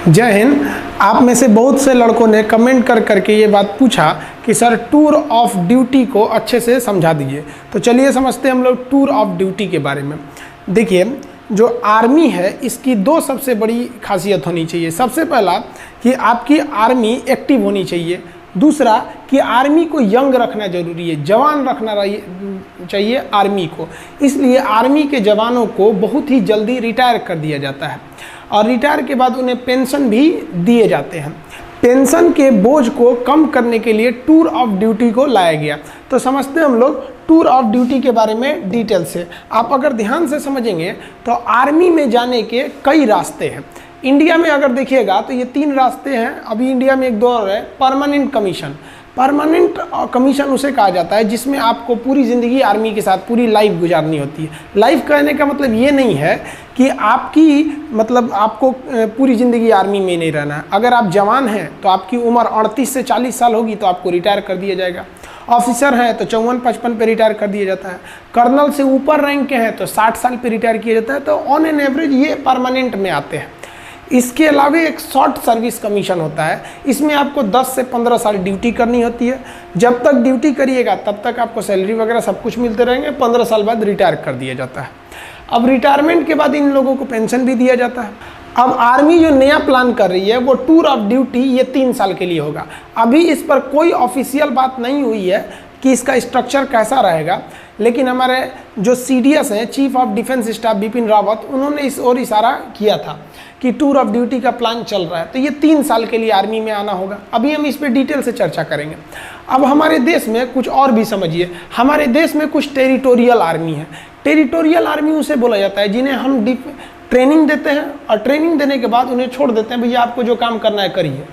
जय हिंद। आप में से बहुत से लड़कों ने कमेंट कर करके ये बात पूछा कि सर टूर ऑफ ड्यूटी को अच्छे से समझा दीजिए। तो चलिए समझते हैं हम लोग टूर ऑफ ड्यूटी के बारे में। देखिए, जो आर्मी है इसकी दो सबसे बड़ी खासियत होनी चाहिए। सबसे पहला कि आपकी आर्मी एक्टिव होनी चाहिए, दूसरा कि आर्मी को यंग रखना जरूरी है, जवान रखना चाहिए आर्मी को। इसलिए आर्मी के जवानों को बहुत ही जल्दी रिटायर कर दिया जाता है और रिटायर के बाद उन्हें पेंशन भी दिए जाते हैं। पेंशन के बोझ को कम करने के लिए टूर ऑफ ड्यूटी को लाया गया। तो समझते हैं हम लोग टूर ऑफ ड्यूटी के बारे में डिटेल से। आप अगर ध्यान से समझेंगे तो आर्मी में जाने के कई रास्ते हैं। इंडिया में अगर देखिएगा तो ये 3 रास्ते हैं। अभी इंडिया में एक दौर है परमानेंट कमीशन। परमानेंट कमीशन उसे कहा जाता है जिसमें आपको पूरी ज़िंदगी आर्मी के साथ पूरी लाइफ गुजारनी होती है। लाइफ कहने का मतलब ये नहीं है कि आपको पूरी ज़िंदगी आर्मी में नहीं रहना है। अगर आप जवान हैं तो आपकी उम्र 38 से 40 साल होगी तो आपको रिटायर कर दिया जाएगा। ऑफिसर हैं तो 54-55 पे रिटायर कर दिया जाता है। कर्नल से ऊपर रैंक के हैं तो 60 साल पे रिटायर किया जाता है। तो ऑन एन एवरेज ये परमानेंट में आते हैं। इसके अलावा एक शॉर्ट सर्विस कमीशन होता है। इसमें आपको 10 से 15 साल ड्यूटी करनी होती है। जब तक ड्यूटी करिएगा तब तक आपको सैलरी वगैरह सब कुछ मिलते रहेंगे। 15 साल बाद रिटायर कर दिया जाता है। अब रिटायरमेंट के बाद इन लोगों को पेंशन भी दिया जाता है। अब आर्मी जो नया प्लान कर रही है वो टूर ऑफ ड्यूटी ये 3 साल के लिए होगा। अभी इस पर कोई ऑफिशियल बात नहीं हुई है कि इसका स्ट्रक्चर कैसा रहेगा, लेकिन हमारे जो CDS हैं, chief of defence staff Bipin Rawat, उन्होंने इस ओर इशारा किया था कि टूर ऑफ ड्यूटी का प्लान चल रहा है। तो ये 3 साल के लिए आर्मी में आना होगा। अभी हम इस पर डिटेल से चर्चा करेंगे। अब हमारे देश में कुछ और भी समझिए। हमारे देश में कुछ टेरिटोरियल आर्मी है। टेरिटोरियल आर्मी उसे बोला जाता है जिन्हें हम ट्रेनिंग देते हैं और ट्रेनिंग देने के बाद उन्हें छोड़ देते हैं, भैया आपको जो काम करना है करिए।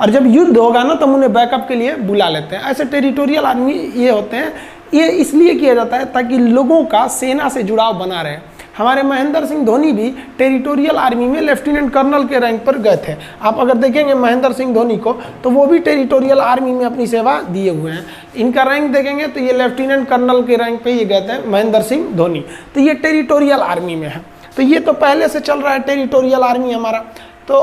और जब युद्ध होगा ना तो हम उन्हें बैकअप के लिए बुला लेते हैं। ऐसे टेरिटोरियल आर्मी ये होते हैं। ये इसलिए किया जाता है ताकि लोगों का सेना से जुड़ाव बना रहे। हमारे महेंद्र सिंह धोनी भी टेरिटोरियल आर्मी में लेफ्टिनेंट कर्नल के रैंक पर गए थे। आप अगर देखेंगे महेंद्र सिंह धोनी को तो वो भी टेरिटोरियल आर्मी में अपनी सेवा दिए हुए हैं। इनका रैंक देखेंगे तो ये लेफ्टिनेंट कर्नल के रैंक पे ये गए थे महेंद्र सिंह धोनी। तो ये टेरिटोरियल आर्मी में है। तो ये तो पहले से चल रहा है टेरिटोरियल आर्मी हमारा। तो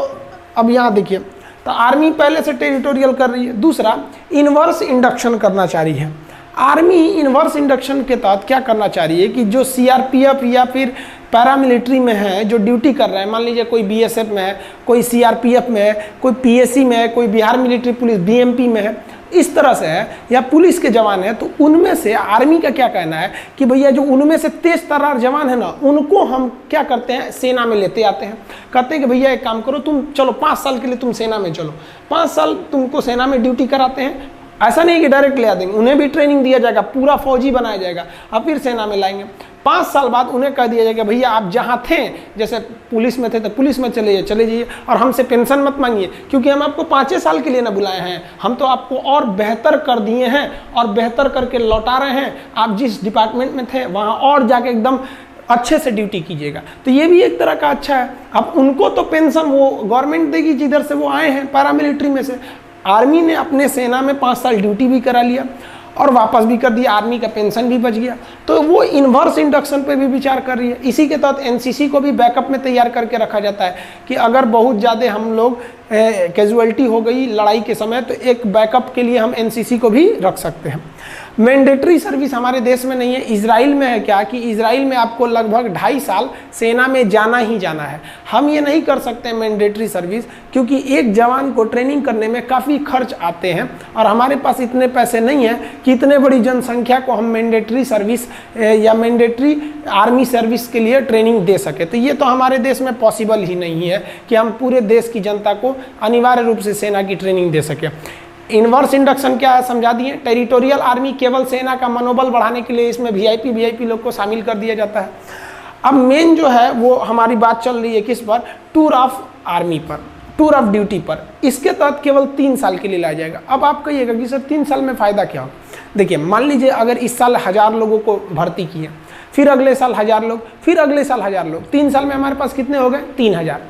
अब यहाँ देखिए, तो आर्मी पहले से टेरिटोरियल कर रही है। दूसरा, इनवर्स इंडक्शन करना चाह रही है आर्मी। इनवर्स इंडक्शन के तहत क्या करना चाह रही है कि जो CRPF या फिर पैरामिलिट्री में है, जो ड्यूटी कर रहे हैं, मान लीजिए कोई BSF में है, कोई CRPF में है, कोई PSC में है, कोई बिहार मिलिट्री पुलिस BMP में है, इस तरह से है, या पुलिस के जवान हैं, तो उनमें से आर्मी का क्या कहना है कि भैया जो उनमें से तेज तर्रार जवान है ना, उनको हम क्या करते हैं, सेना में लेते आते हैं। कहते हैं कि भैया एक काम करो, तुम चलो 5 साल के लिए तुम सेना में चलो। 5 साल तुमको सेना में ड्यूटी कराते हैं। ऐसा नहीं कि डायरेक्ट ले आ देंगे, उन्हें भी ट्रेनिंग दिया जाएगा, पूरा फौजी बनाया जाएगा और फिर सेना में लाएंगे। 5 साल बाद उन्हें कह दिया जाएगा भैया आप जहाँ थे, जैसे पुलिस में थे तो पुलिस में चले जाइए और हमसे पेंशन मत मांगिए, क्योंकि हम आपको 5 साल के लिए ना बुलाए हैं, हम तो आपको और बेहतर कर दिए हैं और बेहतर करके लौटा रहे हैं। आप जिस डिपार्टमेंट में थे वहाँ और जाके एकदम अच्छे से ड्यूटी कीजिएगा। तो ये भी एक तरह का अच्छा है। अब उनको तो पेंशन वो गवर्नमेंट देगी जिधर से वो आए हैं, पैरामिलिट्री में से। आर्मी ने अपने सेना में 5 साल ड्यूटी भी करा लिया और वापस भी कर दिया, आर्मी का पेंशन भी बच गया। तो वो इन्वर्स इंडक्शन पे भी विचार कर रही है। इसी के तहत NCC को भी बैकअप में तैयार करके रखा जाता है कि अगर बहुत ज़्यादा हम लोग कैजुअलिटी हो गई लड़ाई के समय, तो एक बैकअप के लिए हम NCC को भी रख सकते हैं। मैंडेटरी सर्विस हमारे देश में नहीं है। इजराइल में है क्या कि इजराइल में आपको लगभग 2.5 साल सेना में जाना ही जाना है। हम ये नहीं कर सकते मैंडेटरी सर्विस, क्योंकि एक जवान को ट्रेनिंग करने में काफ़ी खर्च आते हैं और हमारे पास इतने पैसे नहीं हैं कि इतने बड़ी जनसंख्या को हम मैंडेटरी सर्विस या मैंडेटरी आर्मी सर्विस के लिए ट्रेनिंग दे सके। तो ये तो हमारे देश में पॉसिबल ही नहीं है कि हम पूरे देश की जनता को अनिवार्य रूप से सेना की ट्रेनिंग दे सके। इन्वर्स इंडक्शन क्या है समझा दिए। टेरिटोरियल आर्मी केवल सेना का मनोबल बढ़ाने के लिए इसमें VIP लोग को शामिल कर दिया जाता है। अब मेन जो है वो हमारी बात चल रही है किस पर, टूर ऑफ आर्मी पर, टूर ऑफ ड्यूटी पर। इसके तहत केवल 3 साल के लिए लाया जाएगा। अब आप कहिएगा कि सर 3 साल में फ़ायदा क्या होगा। देखिए, मान लीजिए अगर इस साल 1000 लोगों को भर्ती किए, फिर अगले साल 1000 लोग, फिर अगले साल 1000 लोग, 3 साल में हमारे पास कितने हो गए, 3000।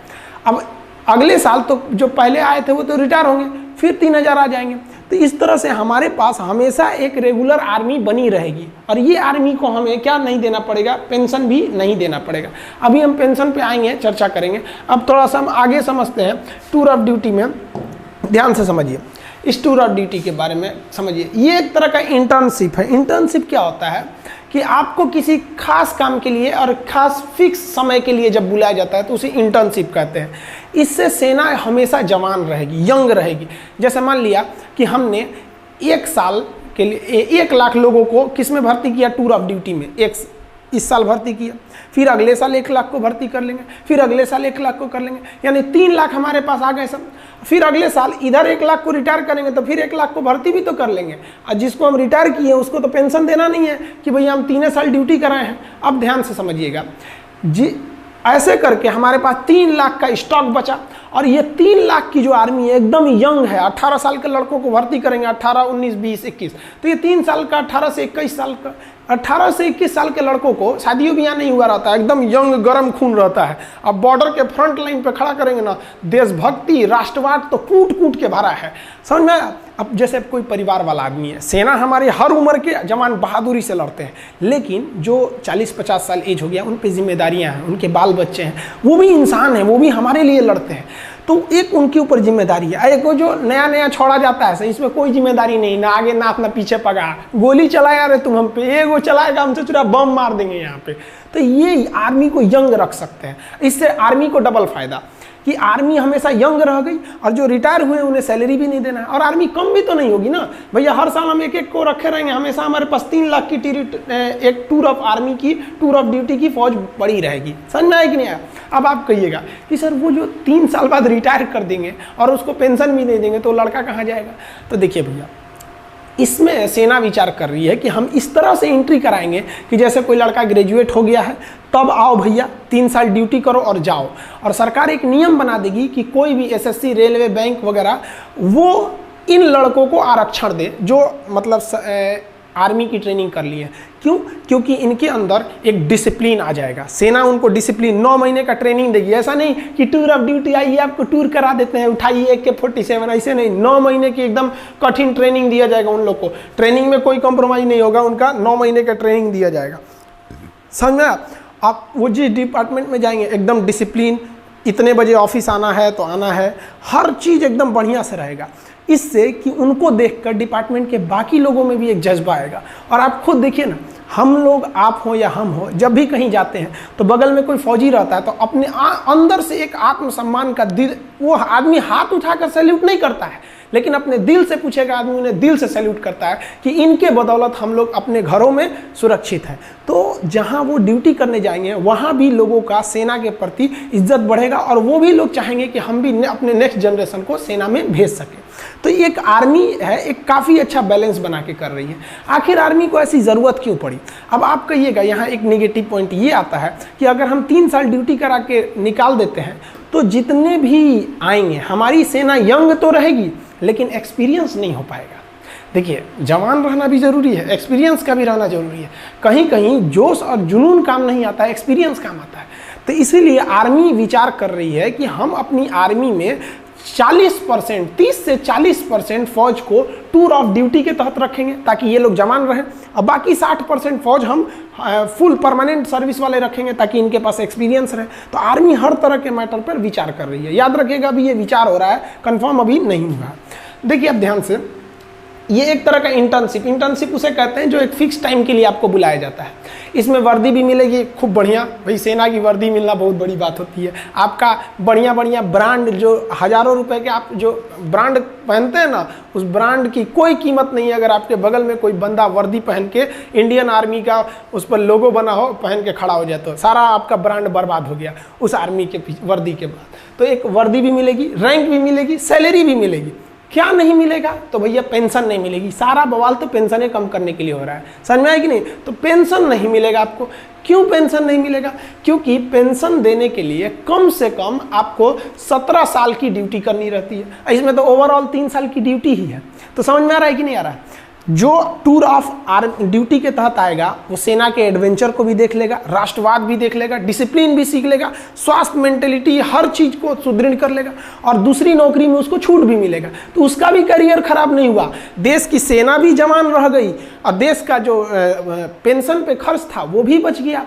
अब अगले साल तो जो पहले आए थे वो तो रिटायर होंगे, फिर 3000 आ जाएंगे। तो इस तरह से हमारे पास हमेशा एक रेगुलर आर्मी बनी रहेगी और ये आर्मी को हमें क्या नहीं देना पड़ेगा, पेंशन भी नहीं देना पड़ेगा। अभी हम पेंशन पे आएंगे, चर्चा करेंगे। अब थोड़ा सा हम आगे समझते हैं टूर ऑफ ड्यूटी में, ध्यान से समझिए। इस टूर ऑफ ड्यूटी के बारे में समझिए। ये एक तरह का इंटर्नशिप है। इंटर्नशिप क्या होता है कि आपको किसी खास काम के लिए और खास फिक्स समय के लिए जब बुलाया जाता है तो उसे इंटर्नशिप कहते हैं। इससे सेना हमेशा जवान रहेगी, यंग रहेगी। जैसे मान लिया कि हमने 1 साल के लिए 1 लाख लोगों को किस में भर्ती किया, टूर ऑफ ड्यूटी में। इस साल भर्ती किया, फिर अगले साल 1 लाख को भर्ती कर लेंगे, फिर अगले साल 1 लाख को कर लेंगे, यानी 3 लाख हमारे पास आ गए सब। फिर अगले साल इधर 1 लाख को रिटायर करेंगे तो फिर 1 लाख को भर्ती भी तो कर लेंगे। और जिसको हम रिटायर किए उसको तो पेंशन देना नहीं है कि भैया हम 3 साल ड्यूटी कराए हैं। अब ध्यान से समझिएगा जी, ऐसे करके हमारे पास 3 लाख का स्टॉक बचा। और ये 3 लाख की जो आर्मी है एकदम यंग है। 18 साल के लड़कों को भर्ती करेंगे, 18, 19, 20, 21। तो ये 3 साल का, 18 से 21 साल का, 18 से 21 साल के लड़कों को शादियों ब्याह नहीं हुआ रहता है, एकदम यंग गर्म खून रहता है। अब बॉर्डर के फ्रंट लाइन पे खड़ा करेंगे ना, देशभक्ति राष्ट्रवाद तो कूट कूट के भरा है, समझ में। अब जैसे कोई परिवार वाला आदमी है, सेना हमारी हर उम्र के जवान बहादुरी से लड़ते हैं, लेकिन जो 40-50 साल एज हो गया उन पे जिम्मेदारियां हैं, उनके बाल बच्चे हैं, वो भी इंसान हैं, वो भी हमारे लिए लड़ते हैं। तो एक उनके ऊपर जिम्मेदारी है। एक वो जो नया नया छोड़ा जाता है, इसमें कोई जिम्मेदारी नहीं, ना आगे नाथ ना पीछे पगा, गोली चलाया रे तुम हम पे, वो चलाएगा हमसे चुरा बम मार देंगे यहाँ पे। तो ये आर्मी को यंग रख सकते हैं। इससे आर्मी को डबल फायदा कि आर्मी हमेशा यंग रह गई और जो रिटायर हुए उन्हें सैलरी भी नहीं देना है, और आर्मी कम भी तो नहीं होगी ना भैया। हर साल हम 1-1 को रखे रहेंगे, हमेशा हमारे पास 3 लाख की एक टूर ऑफ आर्मी की, टूर ऑफ ड्यूटी की फौज बड़ी रहेगी। समझ में आया कि नहीं आया? अब आप कहिएगा कि सर वो जो 3 साल बाद रिटायर कर देंगे और उसको पेंशन भी नहीं देंगे तो लड़का कहाँ जाएगा? तो देखिए भैया, इसमें सेना विचार कर रही है कि हम इस तरह से एंट्री कराएंगे कि जैसे कोई लड़का ग्रेजुएट हो गया है, तब आओ भैया 3 साल ड्यूटी करो और जाओ। और सरकार एक नियम बना देगी कि कोई भी एसएससी, रेलवे, बैंक वगैरह वो इन लड़कों को आरक्षण दे जो मतलब आर्मी की ट्रेनिंग कर ली है। क्यों? क्योंकि इनके अंदर एक डिसिप्लिन आ जाएगा। सेना उनको डिसिप्लिन 9 महीने का ट्रेनिंग देगी। ऐसा नहीं कि टूर ऑफ ड्यूटी आइए आपको टूर करा देते हैं, उठाइए AK-47, ऐसे नहीं। 9 महीने की एकदम कठिन ट्रेनिंग दिया जाएगा उन लोग को। ट्रेनिंग में कोई कॉम्प्रोमाइज़ नहीं होगा, उनका 9 महीने का ट्रेनिंग दिया जाएगा। समझ में? आप वो जिस डिपार्टमेंट में जाएंगे एकदम डिसिप्लिन, इतने बजे ऑफिस आना है तो आना है, हर चीज़ एकदम बढ़िया से रहेगा। इससे कि उनको देखकर डिपार्टमेंट के बाकी लोगों में भी एक जज्बा आएगा। और आप खुद देखिए ना, हम लोग, आप हो या हम हो, जब भी कहीं जाते हैं तो बगल में कोई फौजी रहता है तो अपने अंदर से एक आत्मसम्मान का दिल, वो आदमी हाथ उठाकर सैल्यूट नहीं करता है, लेकिन अपने दिल से पूछेगा आदमी, उन्हें दिल से सैल्यूट करता है कि इनके बदौलत हम लोग अपने घरों में सुरक्षित हैं। तो जहां वो ड्यूटी करने जाएंगे वहां भी लोगों का सेना के प्रति इज्जत बढ़ेगा और वो भी लोग चाहेंगे कि हम भी अपने नेक्स्ट जनरेशन को सेना में भेज सकें। तो एक आर्मी है, एक काफ़ी अच्छा बैलेंस बना के कर रही है। आखिर आर्मी को ऐसी ज़रूरत क्यों पड़ी? अब आप कहिएगा, यहाँ एक नेगेटिव पॉइंट ये आता है कि अगर हम 3 साल ड्यूटी करा के निकाल देते हैं तो जितने भी आएंगे, हमारी सेना यंग तो रहेगी लेकिन एक्सपीरियंस नहीं हो पाएगा। देखिए, जवान रहना भी ज़रूरी है, एक्सपीरियंस का भी रहना ज़रूरी है। कहीं कहीं जोश और जुनून काम नहीं आता है, एक्सपीरियंस काम आता है। तो इसीलिए आर्मी विचार कर रही है कि हम अपनी आर्मी में 40%, 30 से 40% फौज को टूर ऑफ ड्यूटी के तहत रखेंगे ताकि ये लोग जवान रहें, और बाकी 60% फौज हम फुल परमानेंट सर्विस वाले रखेंगे ताकि इनके पास एक्सपीरियंस रहे। तो आर्मी हर तरह के मैटर पर विचार कर रही है। याद रखिएगा, अभी ये विचार हो रहा है, कंफर्म अभी नहीं हुआ। देखिए अब ध्यान से, ये एक तरह का इंटर्नशिप उसे कहते हैं जो एक फिक्स टाइम के लिए आपको बुलाया जाता है। इसमें वर्दी भी मिलेगी खूब बढ़िया, भाई सेना की वर्दी मिलना बहुत बड़ी बात होती है। आपका बढ़िया बढ़िया ब्रांड, जो हज़ारों रुपए के आप जो ब्रांड पहनते हैं ना, उस ब्रांड की कोई कीमत नहीं है अगर आपके बगल में कोई बंदा वर्दी पहन के इंडियन आर्मी का उस पर लोगो बना हो, पहन के खड़ा हो जाए तो सारा आपका ब्रांड बर्बाद हो गया उस आर्मी के वर्दी के बाद। तो एक वर्दी भी मिलेगी, रैंक भी मिलेगी, सैलरी भी मिलेगी। क्या नहीं मिलेगा? तो भैया पेंशन नहीं मिलेगी। सारा बवाल तो पेंशनें कम करने के लिए हो रहा है, समझ में आया कि नहीं? तो पेंशन नहीं मिलेगा आपको। क्यों पेंशन नहीं मिलेगा? क्योंकि पेंशन देने के लिए कम से कम आपको 17 साल की ड्यूटी करनी रहती है। इसमें तो ओवरऑल 3 साल की ड्यूटी ही है। तो समझ में आ रहा है कि नहीं आ रहा है? जो टूर ऑफ ड्यूटी के तहत आएगा वो सेना के एडवेंचर को भी देख लेगा, राष्ट्रवाद भी देख लेगा, डिसिप्लिन भी सीख लेगा, स्वास्थ्य, मेंटेलिटी, हर चीज को सुदृढ़ कर लेगा और दूसरी नौकरी में उसको छूट भी मिलेगा। तो उसका भी करियर खराब नहीं हुआ, देश की सेना भी जवान रह गई और देश का जो पेंशन पे खर्च था वो भी बच गया।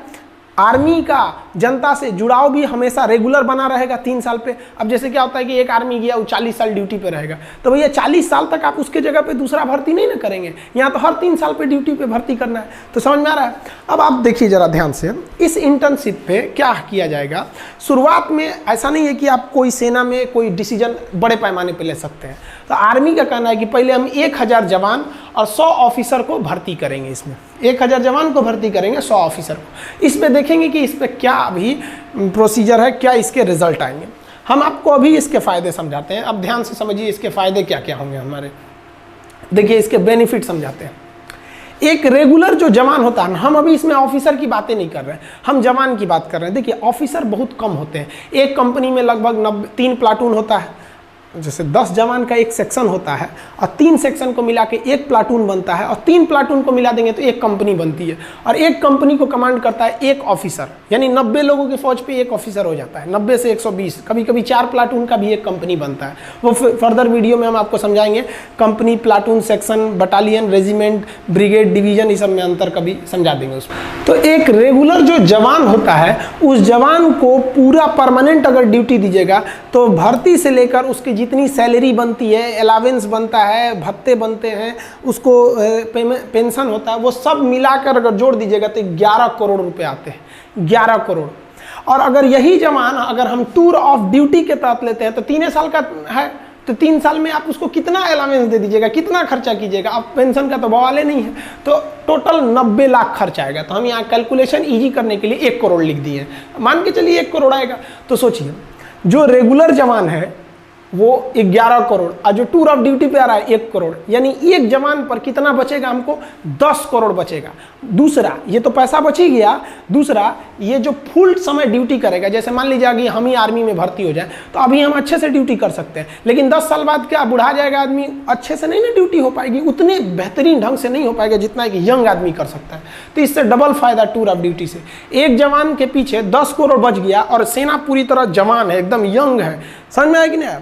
आर्मी का जनता से जुड़ाव भी हमेशा रेगुलर बना रहेगा 3 साल पे। अब जैसे क्या होता है कि एक आर्मी गया वो 40 साल ड्यूटी पे रहेगा, तो भैया 40 साल तक आप उसके जगह पे दूसरा भर्ती नहीं ना करेंगे, यहाँ तो हर 3 साल पे ड्यूटी पे भर्ती करना है। तो समझ में आ रहा है। अब आप देखिए जरा ध्यान से, इस इंटर्नशिप पे क्या किया जाएगा। शुरुआत में ऐसा नहीं है कि आप कोई सेना में कोई डिसीजन बड़े पैमाने पर ले सकते हैं। तो आर्मी का कहना है कि पहले हम 1000 जवान और 100 ऑफिसर को भर्ती करेंगे। इसमें 1000 जवान को भर्ती करेंगे, 100 ऑफिसर को। इसमें देखेंगे कि इस पर क्या अभी प्रोसीजर है, क्या इसके रिजल्ट आएंगे। हम आपको अभी इसके फायदे समझाते हैं। अब ध्यान से समझिए इसके फायदे क्या क्या होंगे हमारे। देखिए इसके बेनिफिट समझाते हैं। एक रेगुलर जो जवान होता है, हम अभी इसमें ऑफिसर की बातें नहीं कर रहे हैं, हम जवान की बात कर रहे हैं। देखिए ऑफिसर बहुत कम होते हैं, एक कंपनी में लगभग 3 प्लाटून होता है। जैसे 10 जवान का एक सेक्शन होता है और 3 सेक्शन को मिला के एक प्लाटून बनता है और 3 प्लाटून को मिला देंगे तो एक कंपनी बनती है। और एक कंपनी को कमांड करता है एक ऑफिसर, यानी 90 लोगों की फौज पे एक ऑफिसर हो जाता है। 90 से 120, कभी कभी 4 प्लाटून का भी एक कंपनी बनता है। वो फर्दर वीडियो में हम आपको समझाएंगे। Company, platoon, section, battalion, regiment, brigade, division, इस सब में अंतर कभी समझा देंगे उसमें। तो एक रेगुलर जो जवान होता है, उस जवान को पूरा परमानेंट अगर ड्यूटी दीजिएगा तो भर्ती से लेकर उसकी जितनी सैलरी बनती है, अलावेंस बनता है, भत्ते बनते हैं, उसको पेंशन होता है, वो सब मिलाकर अगर जोड़ दीजिएगा तो 11 करोड़ रुपए आते हैं। 11 करोड़। और अगर यही जवान अगर हम टूर ऑफ ड्यूटी के तहत लेते हैं तो 3 साल का है, तो 3 साल में आप उसको कितना अलावेंस दे दीजिएगा, कितना खर्चा कीजिएगा। अब पेंशन का तो बवाले नहीं है, तो टोटल 90 लाख खर्च आएगा। तो हम यहाँ कैलकुलेशन ईजी करने के लिए 1 करोड़ लिख दिए, मान के चलिए 1 करोड़ आएगा। तो सोचिए जो रेगुलर जवान है वो 11 करोड़ और जो टूर ऑफ ड्यूटी पे आ रहा है 1 करोड़, यानी एक जवान पर कितना बचेगा हमको, 10 करोड़ बचेगा। दूसरा, ये तो पैसा बच ही गया, दूसरा ये जो फुल समय ड्यूटी करेगा, जैसे मान लीजिए कि हम ही आर्मी में भर्ती हो जाए तो अभी हम अच्छे से ड्यूटी कर सकते हैं, लेकिन 10 साल बाद क्या बुढ़ा जाएगा आदमी, अच्छे से नहीं ना ड्यूटी हो पाएगी, उतने बेहतरीन ढंग से नहीं हो पाएगा जितना एक यंग आदमी कर सकता है। तो इससे डबल फायदा टूर ऑफ ड्यूटी से। एक जवान के पीछे 10 करोड़ बच गया और सेना पूरी तरह जवान है, एकदम यंग है। समझ में आया कि नहीं?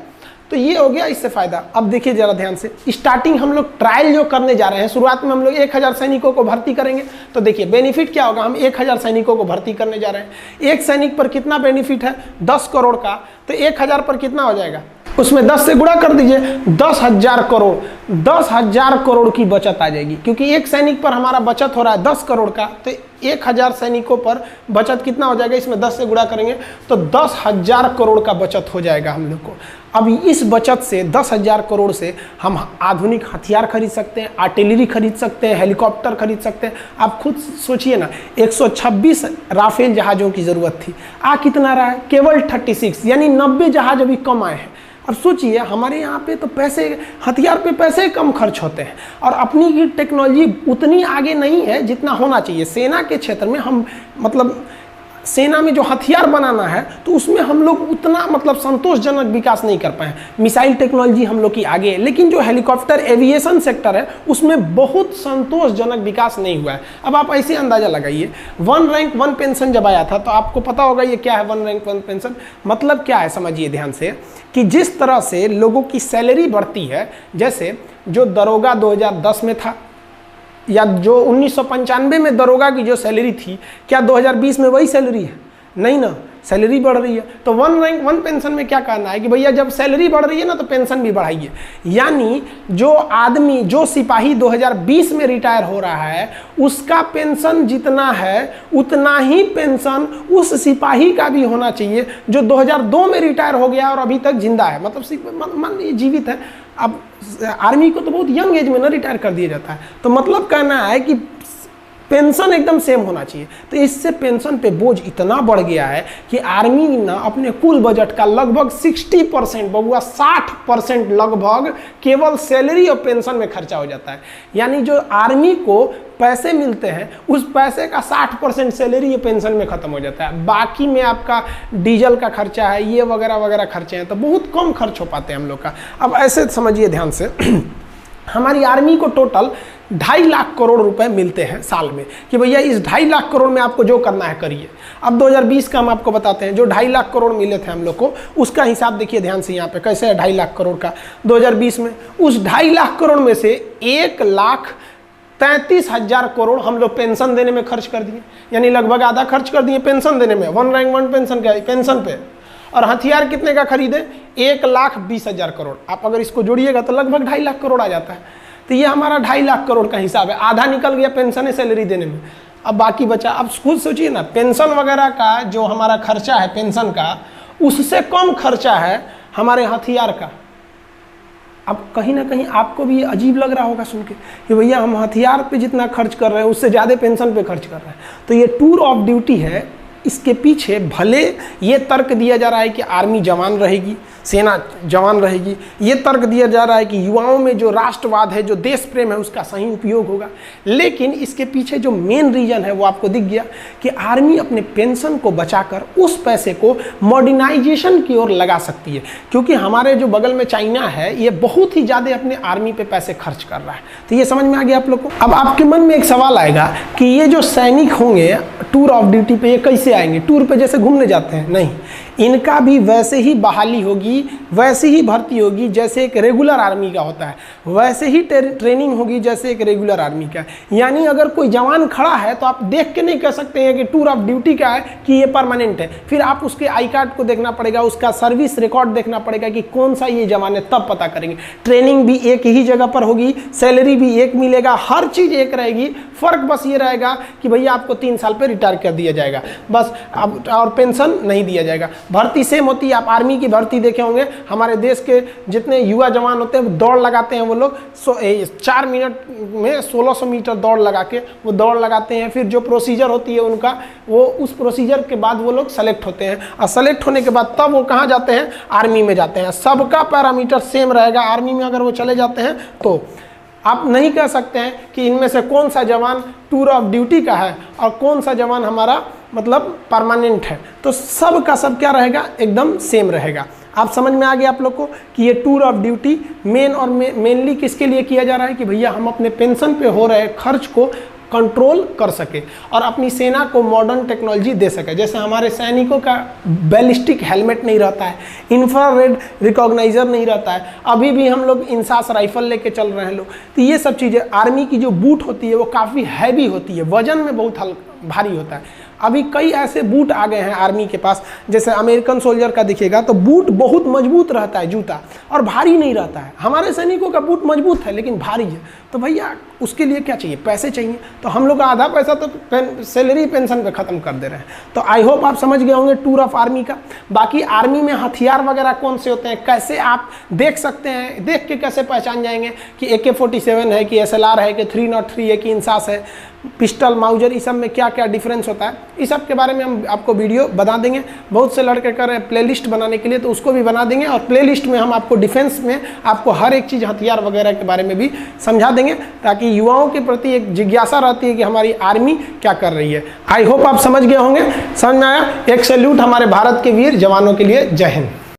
तो ये हो गया इससे फायदा। अब देखिए जरा ध्यान से, स्टार्टिंग हम लोग ट्रायल जो करने जा रहे हैं, शुरुआत में हम लोग 1000 सैनिकों को भर्ती करेंगे। तो देखिए बेनिफिट क्या होगा, हम 1000 सैनिकों को भर्ती करने जा रहे हैं। एक सैनिक पर कितना बेनिफिट है, 10 करोड़ का, तो 1000 पर कितना हो जाएगा, उसमें 10 से गुणा कर दीजिए, 10,000 करोड़। 10,000 करोड़ की बचत आ जाएगी, क्योंकि एक सैनिक पर हमारा बचत हो रहा है 10 करोड़ का, तो 1000 सैनिकों पर बचत कितना हो जाएगा, इसमें 10 से गुणा करेंगे तो 10,000 करोड़ का बचत हो जाएगा हम लोग को। अब इस बचत से 10,000 करोड़ से हम आधुनिक हथियार खरीद सकते हैं, आर्टिलरी खरीद सकते हैं, हेलीकॉप्टर खरीद सकते हैं। आप खुद सोचिए ना, 126 राफेल जहाज़ों की ज़रूरत थी, आ कितना रहा है, केवल 36, यानी 90 जहाज अभी कम आए हैं। अब सोचिए हमारे यहाँ पे तो पैसे, हथियार पे पैसे कम खर्च होते हैं और अपनी की टेक्नोलॉजी उतनी आगे नहीं है जितना होना चाहिए। सेना के क्षेत्र में हम मतलब सेना में जो हथियार बनाना है तो उसमें हम लोग उतना मतलब संतोषजनक विकास नहीं कर पाए। मिसाइल टेक्नोलॉजी हम लोग की आगे है, लेकिन जो हेलीकॉप्टर एविएशन सेक्टर है उसमें बहुत संतोषजनक विकास नहीं हुआ है। अब आप ऐसे अंदाजा लगाइए, 1 रैंक 1 पेंशन जब आया था तो आपको पता होगा ये क्या है 1 रैंक 1 पेंशन, मतलब क्या है समझिए ध्यान से, कि जिस तरह से लोगों की सैलरी बढ़ती है, जैसे जो दरोगा 2010 में था या जो 1995 में दरोगा की जो सैलरी थी, क्या 2020 में वही सैलरी है? नहीं ना, सैलरी बढ़ रही है। तो 1 रैंक 1 पेंशन में क्या कहना है कि भैया जब सैलरी बढ़ रही है ना तो पेंशन भी बढ़ाइए। यानी जो आदमी, जो सिपाही 2020 में रिटायर हो रहा है उसका पेंशन जितना है उतना ही पेंशन उस सिपाही का भी होना चाहिए जो 2002 में रिटायर हो गया और अभी तक जिंदा है, मतलब मान लीजिए जीवित है। अब आर्मी को तो बहुत यंग एज में ना रिटायर कर दिया जाता है, तो मतलब कहना है कि पेंशन एकदम सेम होना चाहिए। तो इससे पेंशन पे बोझ इतना बढ़ गया है कि आर्मी ना अपने कुल बजट का लगभग 60% बबुआ 60% लगभग केवल सैलरी और पेंशन में खर्चा हो जाता है। यानी जो आर्मी को पैसे मिलते हैं उस पैसे का 60% सैलरी या पेंशन में खत्म हो जाता है। बाकी में आपका डीजल का खर्चा है, ये वगैरह वगैरह खर्चे हैं, तो बहुत कम खर्च हो पाते हैं हम लोग का। अब ऐसे समझिए ध्यान से, हमारी आर्मी को टोटल 2.5 लाख करोड़ रुपए मिलते हैं साल में, कि भैया इस 2.5 लाख करोड़ में आपको जो करना है करिए। अब 2020 का हम आपको बताते हैं, जो 2.5 लाख करोड़ मिले थे हम लोग को, उसका हिसाब देखिए ध्यान से यहाँ पे कैसे है 2.5 लाख करोड़ का 2020 में। उस 2.5 लाख करोड़ में से 1,33,000 करोड़ हम लोग पेंशन देने में खर्च कर दिए, यानी लगभग आधा खर्च कर दिए पेंशन देने में, 1 रैंक 1 पेंशन का पेंशन पे। और हथियार कितने का खरीदे? 1,20,000 करोड़। आप अगर इसको जोड़िएगा तो लगभग 2.5 लाख करोड़ आ जाता है। तो ये हमारा 2.5 लाख करोड़ का हिसाब है, आधा निकल गया पेंशन सैलरी देने में, अब बाकी बचा। अब खुद सोचिए ना, पेंशन वगैरह का जो हमारा खर्चा है पेंशन का, उससे कम खर्चा है हमारे हथियार का। अब कहीं ना कहीं आपको भी अजीब लग रहा होगा सुन के कि भैया हम हथियार पे जितना खर्च कर रहे हैं उससे ज़्यादा पेंशन पे खर्च कर रहे हैं। तो ये टूर ऑफ ड्यूटी है, इसके पीछे भले ये तर्क दिया जा रहा है कि आर्मी जवान रहेगी, सेना जवान रहेगी, ये तर्क दिया जा रहा है कि युवाओं में जो राष्ट्रवाद है, जो देश प्रेम है, उसका सही उपयोग होगा, लेकिन इसके पीछे जो मेन रीजन है वो आपको दिख गया कि आर्मी अपने पेंशन को बचाकर उस पैसे को मॉडर्नाइजेशन की ओर लगा सकती है, क्योंकि हमारे जो बगल में चाइना है ये बहुत ही ज़्यादा अपने आर्मी पे पैसे खर्च कर रहा है। तो ये समझ में आ गया आप लोग को। अब आपके मन में एक सवाल आएगा कि ये जो सैनिक होंगे टूर ऑफ ड्यूटी पे, ये कैसे आएंगे? टूर पे जैसे घूमने जाते हैं? नहीं, इनका भी वैसे ही बहाली होगी, वैसे ही भर्ती होगी जैसे एक रेगुलर आर्मी का होता है, वैसे ही ट्रेनिंग होगी जैसे एक रेगुलर आर्मी का। यानी अगर कोई जवान खड़ा है तो आप देख के नहीं कह सकते हैं कि टूर ऑफ ड्यूटी का है कि ये परमानेंट है, फिर आप उसके आई कार्ड को देखना पड़ेगा, उसका सर्विस रिकॉर्ड देखना पड़ेगा कि कौन सा ये जवान है, तब पता करेंगे। ट्रेनिंग भी एक ही जगह पर होगी, सैलरी भी एक मिलेगा, हर चीज़ एक रहेगी। फ़र्क बस ये रहेगा कि भैया आपको 3 साल पर रिटायर कर दिया जाएगा बस, अब और पेंशन नहीं दिया जाएगा। भर्ती सेम होती है। आप आर्मी की भर्ती देखे होंगे, हमारे देश के जितने युवा जवान होते हैं वो दौड़ लगाते हैं, वो लोग 4 मिनट में 1600 मीटर दौड़ लगा के वो दौड़ लगाते हैं। फिर जो प्रोसीजर होती है उनका, वो उस प्रोसीजर के बाद वो लोग सेलेक्ट होते हैं, और सेलेक्ट होने के बाद तब वो कहाँ जाते हैं? आर्मी में जाते हैं। सबका पैरामीटर सेम रहेगा। आर्मी में अगर वो चले जाते हैं तो आप नहीं कह सकते हैं कि इनमें से कौन सा जवान टूर ऑफ ड्यूटी का है और कौन सा जवान हमारा मतलब परमानेंट है। तो सब का सब क्या रहेगा? एकदम सेम रहेगा। आप समझ में आ गया आप लोग को कि ये टूर ऑफ ड्यूटी मेनली किसके लिए किया जा रहा है? कि भैया हम अपने पेंशन पे हो रहे खर्च को कंट्रोल कर सके और अपनी सेना को मॉडर्न टेक्नोलॉजी दे सके। जैसे हमारे सैनिकों का बैलिस्टिक हेलमेट नहीं रहता है, इंफ्रारेड रिकॉग्नाइजर नहीं रहता है, अभी भी हम लोग इंसास राइफल लेके चल रहे हैं लोग। तो ये सब चीज़ें, आर्मी की जो बूट होती है वो काफ़ी हैवी होती है, वजन में बहुत भारी होता है। अभी कई ऐसे बूट आ गए हैं आर्मी के पास, जैसे अमेरिकन सोल्जर का दिखेगा तो बूट बहुत मजबूत रहता है, जूता, और भारी नहीं रहता है। हमारे सैनिकों का बूट मजबूत है लेकिन भारी है। तो भैया उसके लिए क्या चाहिए? पैसे चाहिए। तो हम लोग का आधा पैसा तो सैलरी पेंशन पे ख़त्म कर दे रहे हैं। तो आई होप आप समझ गए होंगे टूर ऑफ आर्मी का। बाकी आर्मी में हथियार वगैरह कौन से होते हैं, कैसे आप देख सकते हैं, देख के कैसे पहचान जाएंगे कि AK-47 है, कि SLR है, कि 303 है, कि इंसास है, पिस्टल, माउजर, इस सब में क्या क्या डिफरेंस होता है, इस सब के बारे में हम आपको वीडियो बना देंगे। बहुत से लड़के कर रहे हैं प्लेलिस्ट बनाने के लिए, तो उसको भी बना देंगे, और प्लेलिस्ट में हम आपको डिफेंस में आपको हर एक चीज़ हथियार वगैरह के बारे में भी समझा देंगे, ताकि युवाओं के प्रति एक जिज्ञासा रहती है कि हमारी आर्मी क्या कर रही है। आई होप आप समझ गए होंगे। समझ में आया? एक सैल्यूट हमारे भारत के वीर जवानों के लिए। जय हिंद।